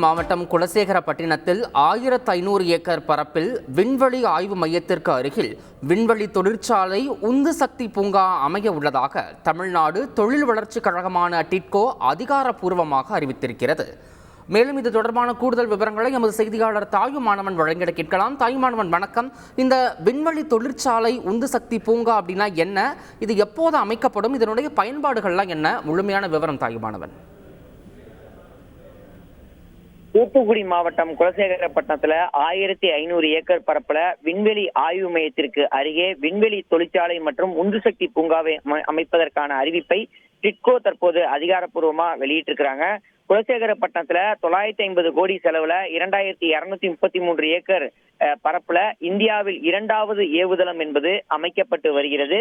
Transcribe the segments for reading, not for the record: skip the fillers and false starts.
மாவட்டம் குலசேகரப்பட்டினத்தில் 1500 ஏக்கர் பரப்பில் விண்வெளி ஆய்வு மையத்திற்கு அருகில் விண்வெளி தொழிற்சாலை உந்து சக்தி பூங்கா அமைய உள்ளதாக தமிழ்நாடு தொழில் வளர்ச்சிக் கழகமான டிட்கோ அதிகாரப்பூர்வமாக அறிவித்திருக்கிறது. மேலும் இது தொடர்பான கூடுதல் விவரங்களை எமது செய்தியாளர் தாயுமானவன் வழங்கிட கேட்கலாம். தாயுமானவன் வணக்கம். இந்த விண்வெளி தொழிற்சாலை உந்து சக்தி பூங்கா அப்படின்னா என்ன, இது எப்போது அமைக்கப்படும், இதனுடைய பயன்பாடுகள்லாம் என்ன, முழுமையான விவரம் தாயுமானவன். தூத்துக்குடி மாவட்டம் குலசேகரப்பட்டினத்துல 1500 ஏக்கர் பரப்புல விண்வெளி ஆய்வு மையத்திற்கு அருகே விண்வெளி தொழிற்சாலை மற்றும் உந்து சக்தி பூங்காவை அமைப்பதற்கான அறிவிப்பை டிட்கோ தற்போது அதிகாரப்பூர்வமா வெளியிட்டிருக்கிறாங்க. குலசேகரப்பட்டினத்துல 950 கோடி செலவுல 2233 ஏக்கர் பரப்புல இந்தியாவில் 2வது ஏவுதளம் என்பது அமைக்கப்பட்டு வருகிறது.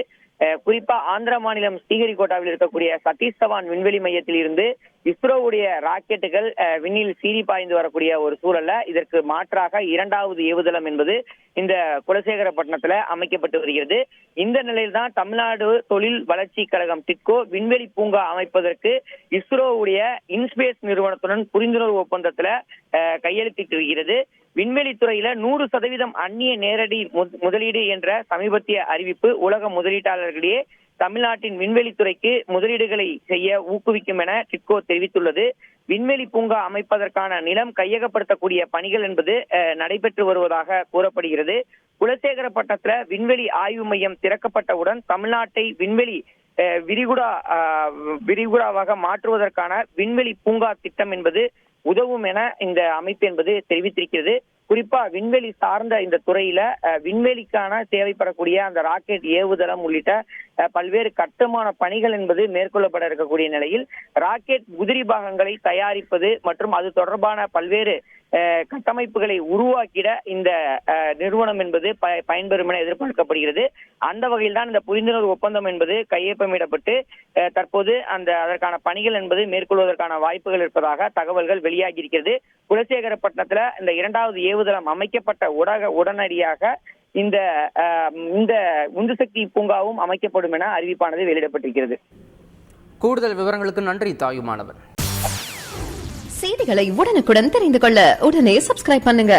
குறிப்பா ஆந்திர மாநிலம் ஸ்ரீஹரிகோட்டாவில் இருக்கக்கூடிய சதீஷ் தவான் விண்வெளி மையத்தில் இருந்து இஸ்ரோவுடைய ராக்கெட்டுகள் விண்ணில் சீறி பாய்ந்து வரக்கூடிய ஒரு சூழல்ல இதற்கு மாற்றாக 2வது ஏவுதளம் என்பது இந்த குலசேகரப்பட்டினத்துல அமைக்கப்பட்டு வருகிறது. இந்த நிலையில்தான் தமிழ்நாடு தொழில் வளர்ச்சி கழகம் டிட்கோ விண்வெளி பூங்கா அமைப்பதற்கு இஸ்ரோவுடைய இன்ஸ்பேஸ் நிறுவனத்துடன் புரிந்துணர்வு ஒப்பந்தத்துல கையெழுத்திட்டு வருகிறது. விண்வெளி துறையில 100% அந்நிய நேரடி முதலீடு என்ற சமீபத்திய அறிவிப்பு உலக முதலீட்டாளர்களிடையே தமிழ்நாட்டின் விண்வெளித்துறைக்கு முதலீடுகளை செய்ய ஊக்குவிக்கும் என டிட்கோ தெரிவித்துள்ளது. விண்வெளி பூங்கா அமைப்பதற்கான நிலம் கையகப்படுத்தக்கூடிய பணிகள் என்பது நடைபெற்று வருவதாக கூறப்படுகிறது. குலசேகரப்பட்டினத்துல விண்வெளி ஆய்வு மையம் திறக்கப்பட்டவுடன் தமிழ்நாட்டை விண்வெளி விரிகுடாவாக மாற்றுவதற்கான விண்வெளி பூங்கா திட்டம் என்பது உதவும் என இந்த அமைப்பு என்பது தெரிவித்திருக்கிறது. குறிப்பா விண்வெளி சார்ந்த இந்த துறையில விண்வெளிக்கான தேவைப்படக்கூடிய அந்த ராக்கெட் ஏவுதளம் உள்ளிட்ட பல்வேறு கட்டுமான பணிகள் என்பது மேற்கொள்ளப்பட இருக்கக்கூடிய நிலையில் ராக்கெட் உதிரி பாகங்களை தயாரிப்பது மற்றும் அது தொடர்பான பல்வேறு கட்டமைப்புகளை உருவாக்கிட இந்த நிறுவனம் என்பது பயன்பெறும் என எதிர்பார்க்கப்படுகிறது. அந்த வகையில் தான் இந்த புரிந்துணர்வு ஒப்பந்தம் என்பது கையொப்பமிடப்பட்டு தற்போது அதற்கான பணிகள் என்பது மேற்கொள்வதற்கான வாய்ப்புகள் இருப்பதாக தகவல்கள் வெளியாகி இருக்கிறது. குலசேகரப்பட்டினத்துல இந்த 2வது ஏவுதளம் அமைக்கப்பட்ட உடனடியாக இந்த உந்துசக்தி பூங்காவும் அமைக்கப்படும் என அறிவிப்பானது வெளியிடப்பட்டிருக்கிறது. கூடுதல் விவரங்களுக்கு நன்றி தாயுமானவன். செய்திகளை உடனுக்குடன் தெரிந்து கொள்ள உடனே சப்ஸ்கிரைப் பண்ணுங்க.